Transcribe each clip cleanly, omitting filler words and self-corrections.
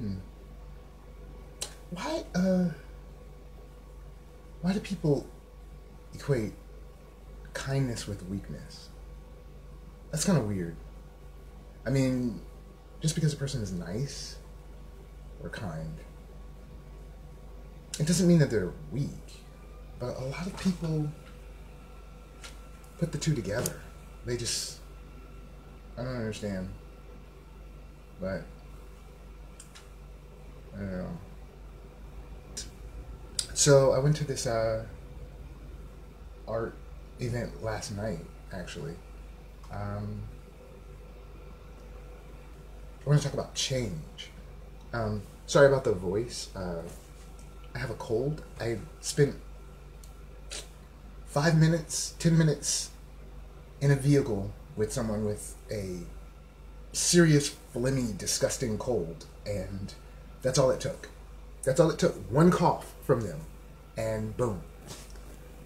Hmm. Why why do people equate kindness with weakness? That's kind of weird. I mean, just because a person is nice or kind, it doesn't mean that they're weak. But a lot of people put the two together. They just, I don't understand. But, I don't know. So I went to this art event last night, actually. Um, I want to talk about change. Sorry about the voice. I have a cold. I spent 5 minutes, 10 minutes in a vehicle with someone with a serious, phlegmy, disgusting cold, and that's all it took. That's all it took. One cough from them, and boom,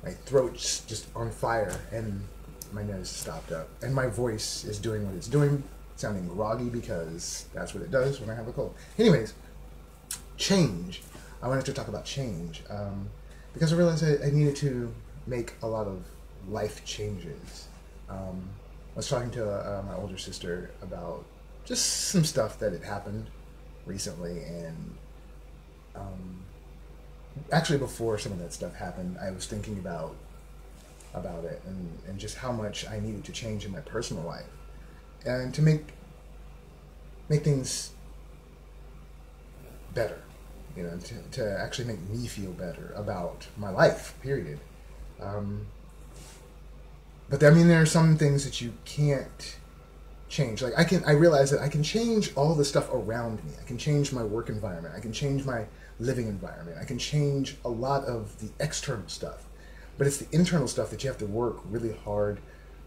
my throat's just on fire, and my nose stopped up, and my voice is doing what it's doing, sounding groggy because that's what it does when I have a cold. Anyways, change. I wanted to talk about change because I realized I needed to make a lot of life changes. I was talking to my older sister about just some stuff that had happened recently, and actually before some of that stuff happened, I was thinking about it and just how much I needed to change in my personal life and to make things better, you know, to actually make me feel better about my life, period. But I mean, there are some things that you can't change. Like I realize that I can change all the stuff around me. I can change my work environment. I can change my living environment. I can change a lot of the external stuff. But it's the internal stuff that you have to work really hard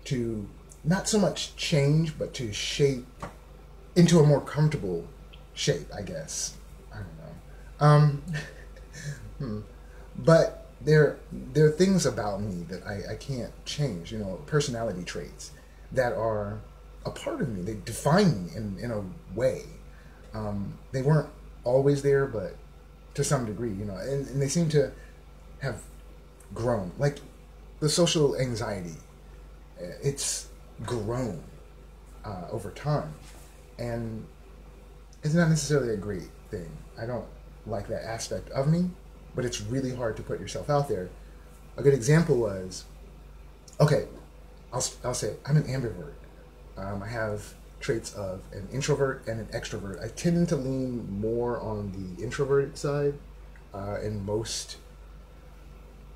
to not so much change, but to shape into a more comfortable shape, I guess. I don't know. But there are things about me that I can't change, you know, personality traits that are a part of me. They define me in a way. They weren't always there, but to some degree, you know, and they seem to have grown. Like the social anxiety, it's grown over time. And it's not necessarily a great thing. I don't like that aspect of me, but it's really hard to put yourself out there. A good example was, okay, I'll say I'm an ambivert. I have traits of an introvert and an extrovert. I tend to lean more on the introverted side in most,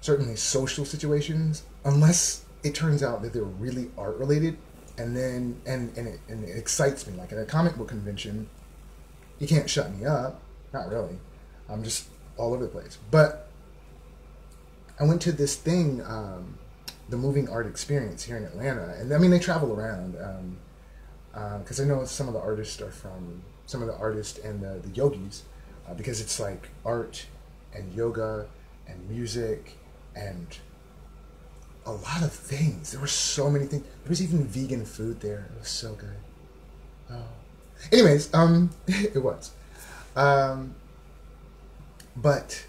certainly social situations, unless it turns out that they're really art related, and then and it excites me. Like at a comic book convention, you can't shut me up. Not really. I'm just all over the place. But I went to this thing, the Moving Art Experience here in Atlanta, and I mean they travel around because I know some of the artists are from some of the artists and the yogis because it's like art and yoga and music and a lot of things. There were so many things. There was even vegan food there. It was so good. Oh. Anyways, it was. But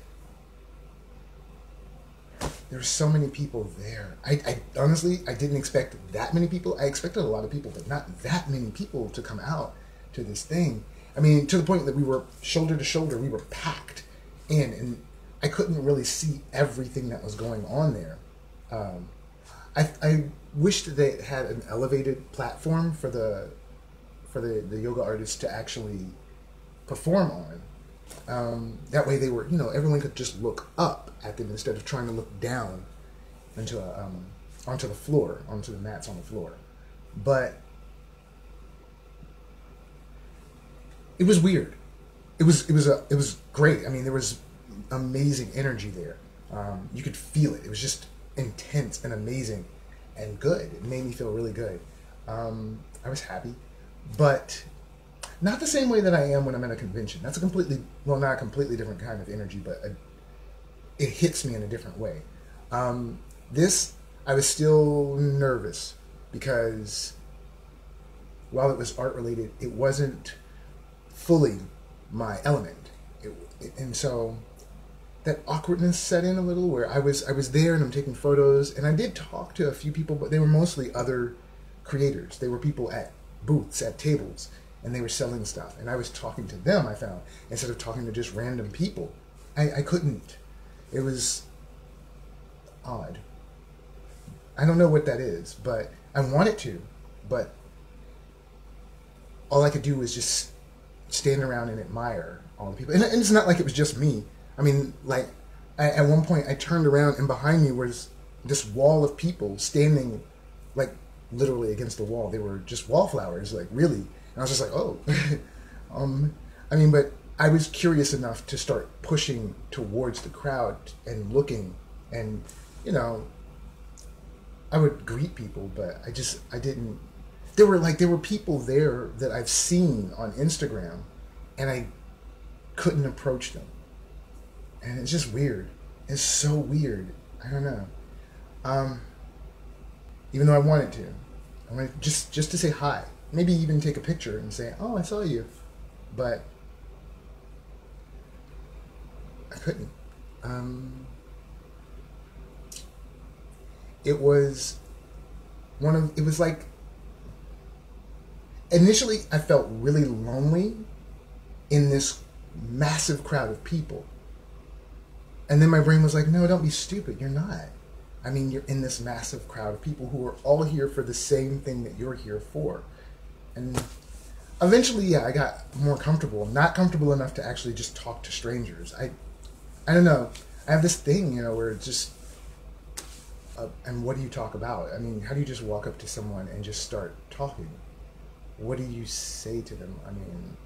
there were so many people there. I honestly, I didn't expect that many people. I expected a lot of people, but not that many people to come out to this thing. I mean, to the point that we were shoulder to shoulder, we were packed in, and I couldn't really see everything that was going on there. I wished they had an elevated platform for the yoga artists to actually perform on. That way they were, you know, everyone could just look up at them instead of trying to look down into onto the floor, onto the mats on the floor. But it was weird. It was great. I mean, there was amazing energy there. You could feel it. It was just intense and amazing and good. It made me feel really good. I was happy, but not the same way that I am when I'm at a convention. That's a completely, well, not a completely different kind of energy, but it hits me in a different way. This, I was still nervous because while it was art related, it wasn't fully my element. And so that awkwardness set in a little, where I was there and I'm taking photos, and I did talk to a few people, but they were mostly other creators. They were people at booths, at tables, and they were selling stuff. And I was talking to them, I found, instead of talking to just random people. I couldn't. It was odd. I don't know what that is, but I wanted to, but all I could do was just stand around and admire all the people. And it's not like it was just me. I mean, like, at one point I turned around and behind me was this wall of people standing, like, literally against the wall. They were just wallflowers, like, really. And I was just like, oh. I mean, but I was curious enough to start pushing towards the crowd and looking, and, you know, I would greet people, but I didn't. There were people there that I've seen on Instagram, and I couldn't approach them. And it's just weird. It's so weird. I don't know. Even though I wanted to. I wanted just to say hi. Maybe even take a picture and say, oh, I saw you. But I couldn't. It was like, initially I felt really lonely in this massive crowd of people. And then my brain was like, no, don't be stupid. You're not. I mean, you're in this massive crowd of people who are all here for the same thing that you're here for. And eventually, yeah, I got more comfortable. Not comfortable enough to actually just talk to strangers. I don't know. I have this thing, you know, where it's just, and what do you talk about? I mean, how do you just walk up to someone and just start talking? What do you say to them? I mean,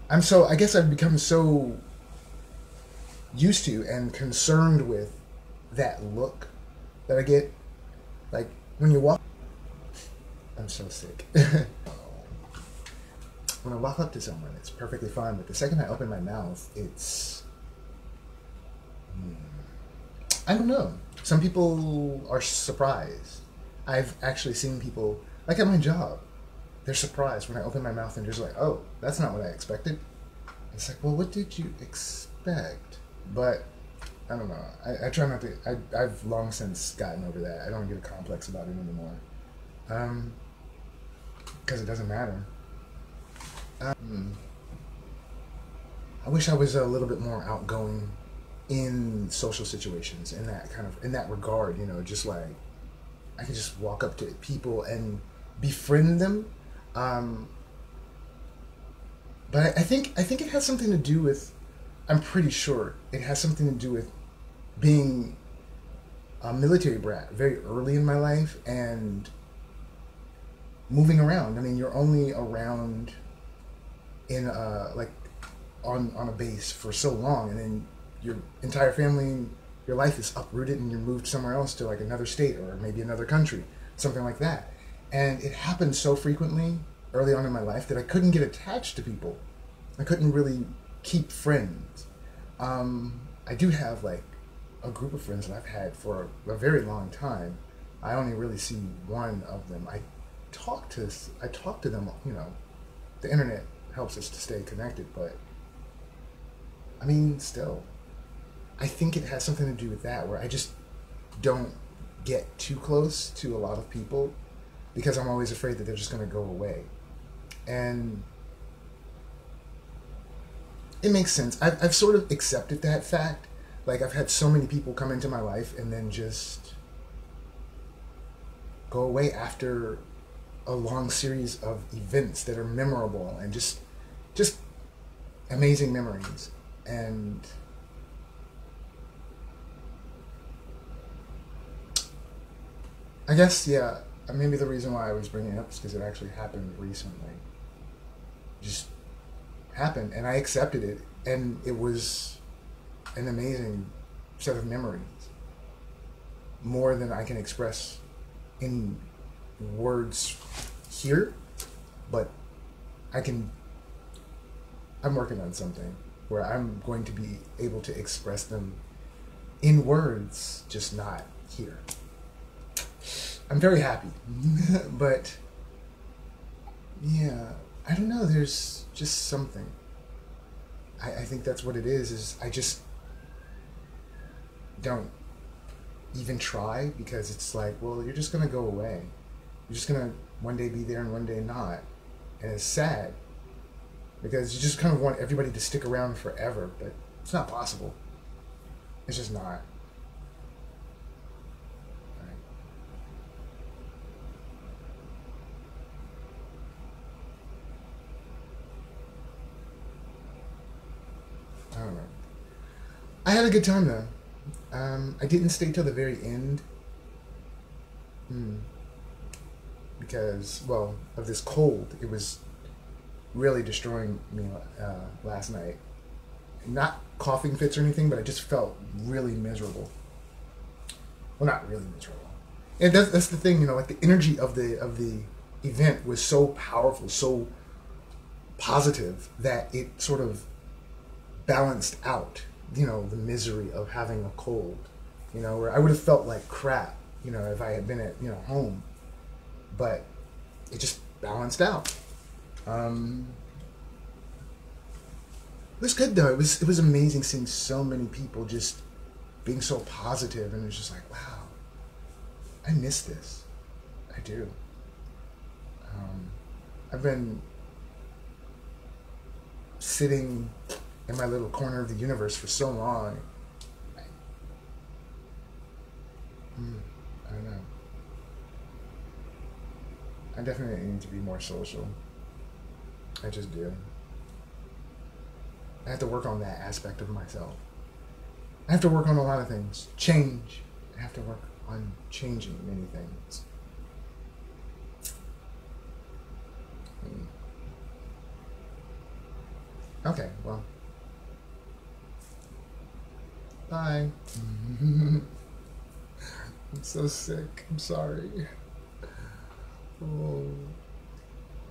I guess I've become so used to and concerned with that look that I get, like, when you walk. I'm so sick. When I walk up to someone, it's perfectly fine, but the second I open my mouth, it's, I don't know. Some people are surprised. I've actually seen people, like at my job, they're surprised when I open my mouth and just like, oh, that's not what I expected. It's like, well, what did you expect? But I don't know. I try not to. I've long since gotten over that. I don't get a complex about it anymore. Because it doesn't matter. I wish I was a little bit more outgoing in social situations, in that regard, you know, just like I could just walk up to people and befriend them. But I think it has something to do with, I'm pretty sure it has something to do with being a military brat very early in my life and moving around. I mean, you're only around in like on a base for so long, and then your entire family, your life is uprooted and you're moved somewhere else to like another state or maybe another country, something like that. And it happened so frequently early on in my life that I couldn't get attached to people. I couldn't really keep friends. I do have like a group of friends that I've had for a very long time. I only really see one of them. I talk to them, you know, the internet helps us to stay connected, but I mean, still, I think it has something to do with that, where I just don't get too close to a lot of people because I'm always afraid that they're just going to go away. And it makes sense. I've sort of accepted that fact. Like, I've had so many people come into my life and then just go away after a long series of events that are memorable and just amazing memories. And I guess, yeah, maybe the reason why I was bringing it up is because it actually happened recently. Just happened, and I accepted it, and it was an amazing set of memories. More than I can express in words here, but I'm working on something where I'm going to be able to express them in words, just not here. I'm very happy, but yeah, I don't know. There's just something. I think that's what it is I just don't even try because it's like, well, you're just going to go away. You're just going to one day be there and one day not. And it's sad because you just kind of want everybody to stick around forever, but it's not possible. It's just not. I don't know. I had a good time though. I didn't stay till the very end. Because, well, of this cold. It was really destroying me last night. Not coughing fits or anything, but I just felt really miserable. Well, not really miserable. And that's the thing, like the energy of the event was so powerful, so positive that it sort of balanced out, the misery of having a cold, where I would have felt like crap, if I had been at, home, but it just balanced out. It was good though. It was amazing seeing so many people just being so positive, and it was just like, wow, I miss this. I do. I've been sitting in my little corner of the universe for so long. I don't know. I definitely need to be more social. I just do. I have to work on that aspect of myself. I have to work on a lot of things. Change. I have to work on changing many things. Okay, well. Bye. I'm so sick. I'm sorry. Oh.